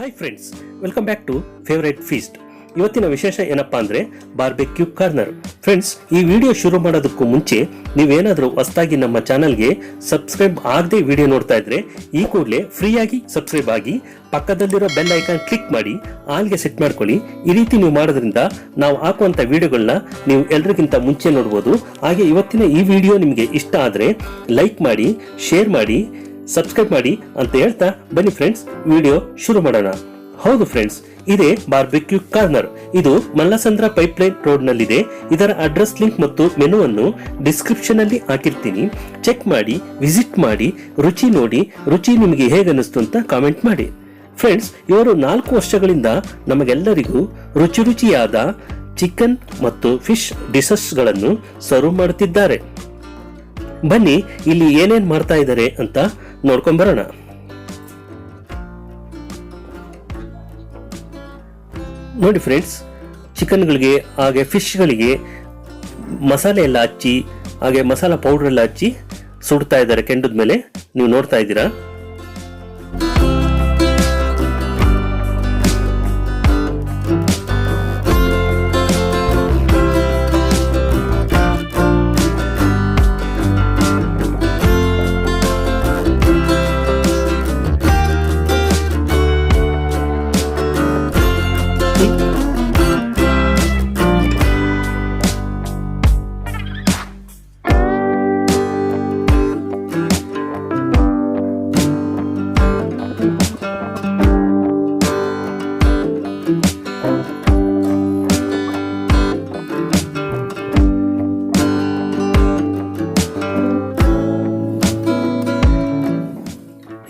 Hi friends, welcome back to favourite feast. ಇವತ್ತಿನ ವಿಶೇಷ ಏನಪ್ಪಾ ಅಂದ್ರೆ ಬಾರ್ಬೆಕ್ಯೂ ಕಾರ್ನರ್. ಫ್ರೆಂಡ್ಸ್, ಈ ವಿಡಿಯೋ ಶುರು ಮಾಡೋದಕ್ಕೂ ಮುಂಚೆ ನೀವೇನಾದರೂ ಹೊಸದಾಗಿ ನಮ್ಮ ಚಾನಲ್ಗೆ ಸಬ್ಸ್ಕ್ರೈಬ್ ಆಗದೆ ವಿಡಿಯೋ ನೋಡ್ತಾ ಇದ್ರೆ ಈ ಕೂಡಲೇ ಫ್ರೀಯಾಗಿ ಸಬ್ಸ್ಕ್ರೈಬ್ ಆಗಿ ಪಕ್ಕದಲ್ಲಿರೋ ಬೆಲ್ ಐಕಾನ್ ಕ್ಲಿಕ್ ಮಾಡಿ ಆಲ್ಗೆ ಸೆಟ್ ಮಾಡ್ಕೊಳ್ಳಿ. ಈ ರೀತಿ ನೀವು ಮಾಡೋದ್ರಿಂದ ನಾವು ಹಾಕುವಂತ ವಿಡಿಯೋಗಳನ್ನ ನೀವು ಎಲ್ರಿಗಿಂತ ಮುಂಚೆ ನೋಡ್ಬೋದು. ಹಾಗೆ ಇವತ್ತಿನ ಈ ವಿಡಿಯೋ ನಿಮಗೆ ಇಷ್ಟ ಆದರೆ ಲೈಕ್ ಮಾಡಿ, ಶೇರ್ ಮಾಡಿ, ಸಬ್ಸ್ಕ್ರೈಬ್ ಮಾಡಿ ಅಂತ ಹೇಳ್ತಾ ಬನ್ನಿ ಫ್ರೆಂಡ್ಸ್, ವಿಡಿಯೋ ಶುರು ಮಾಡೋಣ. ಹೌದು ಫ್ರೆಂಡ್ಸ್, ಇದೇ ಬಾರ್ಬೆಕ್ಯೂ ಕಾರ್ನರ್. ಇದು ಮಲ್ಲಸಂದ್ರ ಪೈಪ್ಲೈನ್ ರೋಡ್ ನಲ್ಲಿದೆ. ಇದರ ಅಡ್ರೆಸ್ ಲಿಂಕ್ ಮತ್ತು ಮೆನು ಅನ್ನು ಡಿಸ್ಕ್ರಿಪ್ಷನ್ ಅಲ್ಲಿ ಹಾಕಿರ್ತೀನಿ. ಚೆಕ್ ಮಾಡಿ, ವಿಸಿಟ್ ಮಾಡಿ, ರುಚಿ ನೋಡಿ. ರುಚಿ ನಿಮಗೆ ಹೇಗನ್ನಿಸ್ತು ಅಂತ ಕಾಮೆಂಟ್ ಮಾಡಿ. ಫ್ರೆಂಡ್ಸ್, ಇವರು 4 ವರ್ಷಗಳಿಂದ ನಮಗೆಲ್ಲರಿಗೂ ರುಚಿಯಾದ ಚಿಕನ್ ಮತ್ತು ಫಿಶ್ ಡಿಶಸ್ ಗಳನ್ನು ಸರ್ವ್ ಮಾಡುತ್ತಿದ್ದಾರೆ. ಬನ್ನಿ ಇಲ್ಲಿ ಏನೇನ್ ಮಾಡ್ತಾ ಇದ್ದಾರೆ ಅಂತ ನೋಡ್ಕೊಂಡ್ ಬರೋಣ. ನೋಡಿ ಫ್ರೆಂಡ್ಸ್, ಚಿಕನ್ಗಳಿಗೆ ಹಾಗೆ ಫಿಶ್ಗಳಿಗೆ ಮಸಾಲೆ ಎಲ್ಲ ಹಚ್ಚಿ ಹಾಗೆ ಮಸಾಲಾ ಪೌಡರ್ ಎಲ್ಲ ಹಚ್ಚಿ ಸುಡ್ತಾ ಇದ್ದಾರೆ ಕೆಂಡದ ಮೇಲೆ. ನೀವು ನೋಡ್ತಾ ಇದ್ದೀರಾ.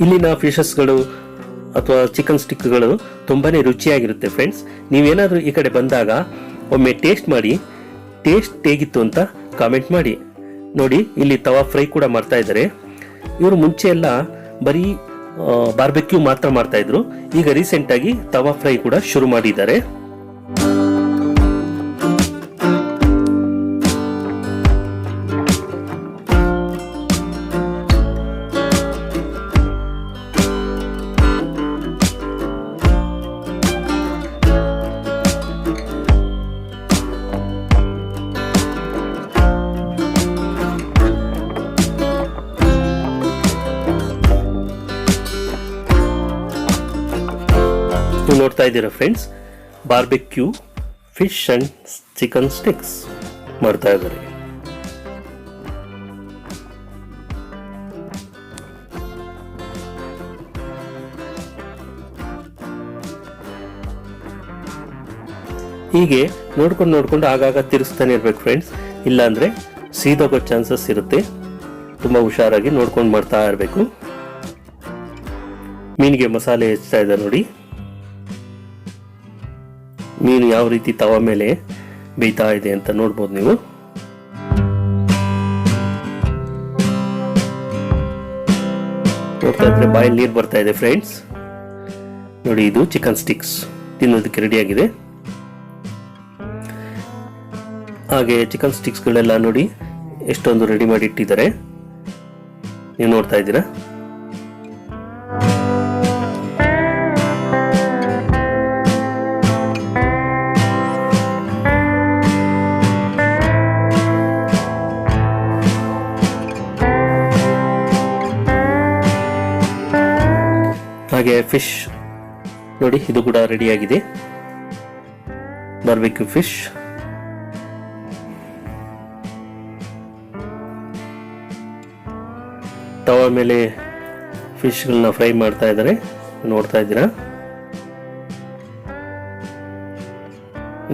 ಇಲ್ಲಿನ ಫಿಶಸ್ಗಳು ಅಥವಾ ಚಿಕನ್ ಸ್ಟಿಕ್ಗಳು ತುಂಬಾನೇ ರುಚಿಯಾಗಿರುತ್ತೆ ಫ್ರೆಂಡ್ಸ್. ನೀವೇನಾದ್ರೂ ಈ ಕಡೆ ಬಂದಾಗ ಒಮ್ಮೆ ಟೇಸ್ಟ್ ಮಾಡಿ, ಟೇಸ್ಟ್ ಹೇಗಿತ್ತು ಅಂತ ಕಾಮೆಂಟ್ ಮಾಡಿ. ನೋಡಿ, ಇಲ್ಲಿ ತವಾ ಫ್ರೈ ಕೂಡ ಮಾಡ್ತಾ ಇದ್ದಾರೆ. ಇವರು ಮುಂಚೆ ಎಲ್ಲ ಬರೀ ಬಾರ್ಬೆಕ್ಯೂ ಮಾತ್ರ ಮಾಡ್ತಾ ಇದ್ರು. ಈಗ ರೀಸೆಂಟ್ ಆಗಿ ತವಾ ಫ್ರೈ ಕೂಡ ಶುರು ಮಾಡಿದ್ದಾರೆ. ನೀವು ನೋಡ್ತಾ ಇದ್ದೀರಾ friends, barbecue fish and chicken sticks ಮಾಡ್ತಾ ಇದ್ದಾರೆ. ಹೀಗೆ ನೋಡ್ಕೊಂಡು ಆಗಾಗ ತಿರುಗಿಸ್ತಾನೆ ಇರ್ಬೇಕು ಫ್ರೆಂಡ್ಸ್, ಇಲ್ಲಾಂದ್ರೆ ಸೀದೋಗೋ ಚಾನ್ಸಸ್ ಇರುತ್ತೆ. ತುಂಬಾ ಹುಷಾರಾಗಿ ನೋಡ್ಕೊಂಡು ಮಾಡ್ತಾ ಇರಬೇಕು. ಮೀನಿಗೆ ಮಸಾಲೆ ಹೆಚ್ಚ್ತಾ ಇದೆ ನೋಡಿ. ಮೀನು ಯಾವ ರೀತಿ ತವಾ ಮೇಲೆ ಬೇಯ್ತಾ ಇದೆ ಅಂತ ನೋಡ್ಬೋದು ನೀವು. ನೋಡ್ತಾ ಇದ್ರೆ ಬಾಯಲ್ಲಿ ನೀರು ಬರ್ತಾ ಇದೆ ಫ್ರೆಂಡ್ಸ್. ನೋಡಿ, ಇದು ಚಿಕನ್ ಸ್ಟಿಕ್ಸ್ ತಿನ್ನೋದಕ್ಕೆ ರೆಡಿ ಆಗಿದೆ. ಹಾಗೆ ಚಿಕನ್ ಸ್ಟಿಕ್ಸ್ ಗಳೆಲ್ಲ ನೋಡಿ ಎಷ್ಟೊಂದು ರೆಡಿ ಮಾಡಿ ಇಟ್ಟಿದ್ದಾರೆ. ನೀವು ನೋಡ್ತಾ ಇದ್ದೀರಾ. ಹಾಗೆ ಫಿಶ್ ನೋಡಿ, ಇದು ಕೂಡ ರೆಡಿ ಆಗಿದೆ. Barbecue fish. ತವಾ ಮೇಲೆ ಫಿಶ್ಗಳನ್ನ ಫ್ರೈ ಮಾಡ್ತಾ ಇದ್ದಾರೆ. ನೋಡ್ತಾ ಇದ್ದೀರಾ.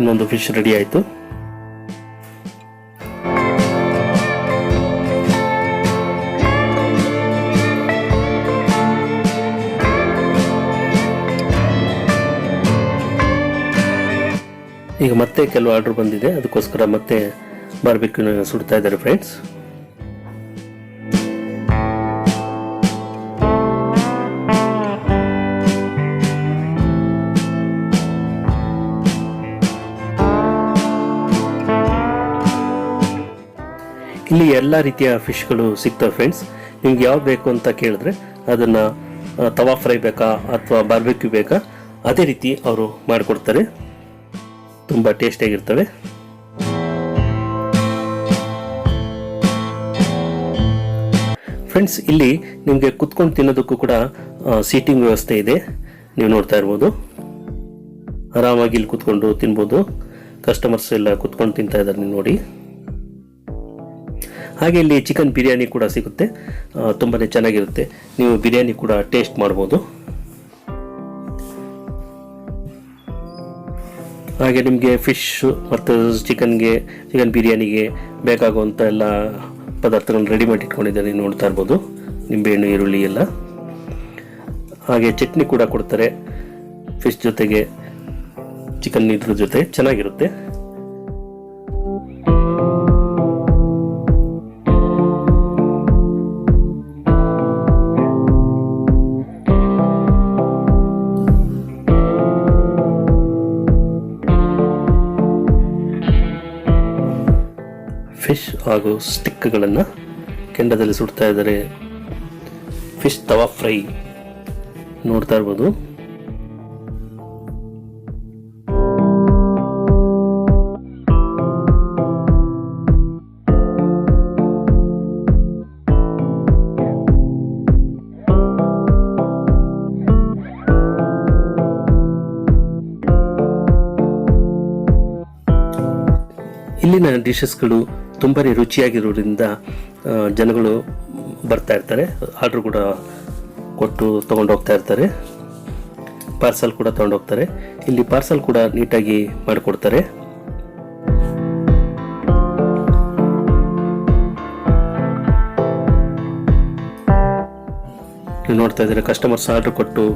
ಇನ್ನೊಂದು ಫಿಶ್ ರೆಡಿ ಆಯಿತು. ಈಗ ಮತ್ತೆ ಕೆಲವು ಆರ್ಡರ್ ಬಂದಿದೆ, ಅದಕ್ಕೋಸ್ಕರ ಮತ್ತೆ ಬಾರ್ಬೆಕ್ಯೂನ ಸುಡ್ತಾ ಇದ್ದಾರೆ ಫ್ರೆಂಡ್ಸ್. ಇಲ್ಲಿ ಎಲ್ಲ ರೀತಿಯ ಫಿಶ್ಗಳು ಸಿಗ್ತವೆ ಫ್ರೆಂಡ್ಸ್. ನಿಮ್ಗೆ ಯಾವ್ದು ಬೇಕು ಅಂತ ಕೇಳಿದ್ರೆ ಅದನ್ನ ತವಾ ಫ್ರೈ ಬೇಕಾ ಅಥವಾ ಬಾರ್ಬೆಕ್ಯೂ ಬೇಕಾ ಅದೇ ರೀತಿ ಅವರು ಮಾಡಿಕೊಡ್ತಾರೆ. ತುಂಬ ಟೇಸ್ಟಿಯಾಗಿರ್ತವೆ. ಫ್ರೆಂಡ್ಸ್, ಇಲ್ಲಿ ನಿಮಗೆ ಕುತ್ಕೊಂಡು ತಿನ್ನೋದಕ್ಕೂ ಕೂಡ ಸೀಟಿಂಗ್ ವ್ಯವಸ್ಥೆ ಇದೆ. ನೀವು ನೋಡ್ತಾ ಇರ್ಬೋದು, ಆರಾಮಾಗಿ ಇಲ್ಲಿ ಕುತ್ಕೊಂಡು ತಿನ್ಬೋದು. ಕಸ್ಟಮರ್ಸ್ ಎಲ್ಲ ಕುತ್ಕೊಂಡು ತಿಂತಾ ಇದ್ದಾರೆ, ನೀವು ನೋಡಿ. ಹಾಗೆ ಇಲ್ಲಿ ಚಿಕನ್ ಬಿರಿಯಾನಿ ಕೂಡ ಸಿಗುತ್ತೆ, ತುಂಬಾ ಚೆನ್ನಾಗಿರುತ್ತೆ. ನೀವು ಬಿರಿಯಾನಿ ಕೂಡ ಟೇಸ್ಟ್ ಮಾಡ್ಬೋದು. ಹಾಗೆ ನಿಮಗೆ ಫಿಶ್ ಮತ್ತು ಚಿಕನ್ ಬಿರಿಯಾನಿಗೆ ಬೇಕಾಗುವಂಥ ಎಲ್ಲ ಪದಾರ್ಥಗಳನ್ನ ರೆಡಿ ಮಾಡಿ ಇಟ್ಕೊಂಡಿದ್ದಾರೆ, ನೋಡ್ತಾ ಇರ್ಬೋದು. ನಿಂಬೆಹಣ್ಣು, ಈರುಳ್ಳಿ ಎಲ್ಲ. ಹಾಗೆ ಚಟ್ನಿ ಕೂಡ ಕೊಡ್ತಾರೆ ಫಿಶ್ ಜೊತೆಗೆ, ಚಿಕನ್ ಇದ್ರ ಜೊತೆ ಚೆನ್ನಾಗಿರುತ್ತೆ. ಫಿಶ್ ಹಾಗೂ ಸ್ಟಿಕ್ಗಳನ್ನು ಕೆಂಡದಲ್ಲಿ ಸುಡ್ತಾ ಇದ್ದಾರೆ. ಫಿಶ್ ತವಾ ಫ್ರೈ ನೋಡ್ತಾ ಇರ್ಬೋದು. ಇಲ್ಲಿನ ಡಿಶಸ್ಗಳು ತುಂಬಾ ರುಚಿಯಾಗಿರೋದ್ರಿಂದ ಜನಗಳು ಬರ್ತಾ ಇರ್ತಾರೆ. ಆರ್ಡ್ರ್ ಕೂಡ ಕೊಟ್ಟು ತೊಗೊಂಡು ಹೋಗ್ತಾ ಇರ್ತಾರೆ. ಪಾರ್ಸಲ್ ಕೂಡ ತೊಗೊಂಡು ಹೋಗ್ತಾರೆ. ಇಲ್ಲಿ ಪಾರ್ಸಲ್ ಕೂಡ ನೀಟಾಗಿ ಮಾಡಿಕೊಡ್ತಾರೆ. ನೀವು ನೋಡ್ತಾ ಇದ್ದಾರೆ, ಕಸ್ಟಮರ್ಸ್ ಆರ್ಡ್ರ್ ಕೊಟ್ಟು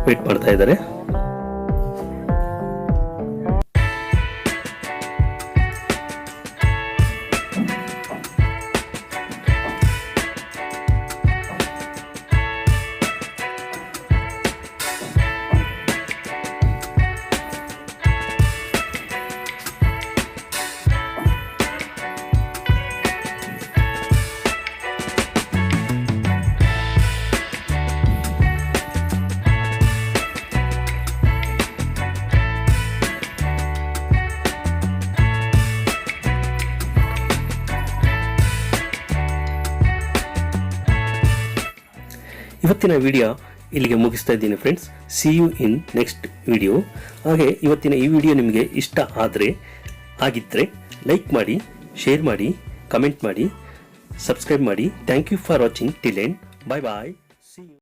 ವೇಟ್ ಮಾಡ್ತಾ ಇದ್ದಾರೆ. ಇವತ್ತಿನ ವಿಡಿಯೋ ಇಲ್ಲಿಗೆ ಮುಗಿಸ್ತಾ ಇದ್ದೀನಿ friends. See you in next video. ಹಾಗೆ ಇವತ್ತಿನ ಈ ವಿಡಿಯೋ ನಿಮಗೆ ಇಷ್ಟ ಆಗಿದ್ದರೆ ಲೈಕ್ ಮಾಡಿ, ಶೇರ್ ಮಾಡಿ, ಕಮೆಂಟ್ ಮಾಡಿ, ಸಬ್ಸ್ಕ್ರೈಬ್ ಮಾಡಿ. Thank you for watching till end. Bye bye.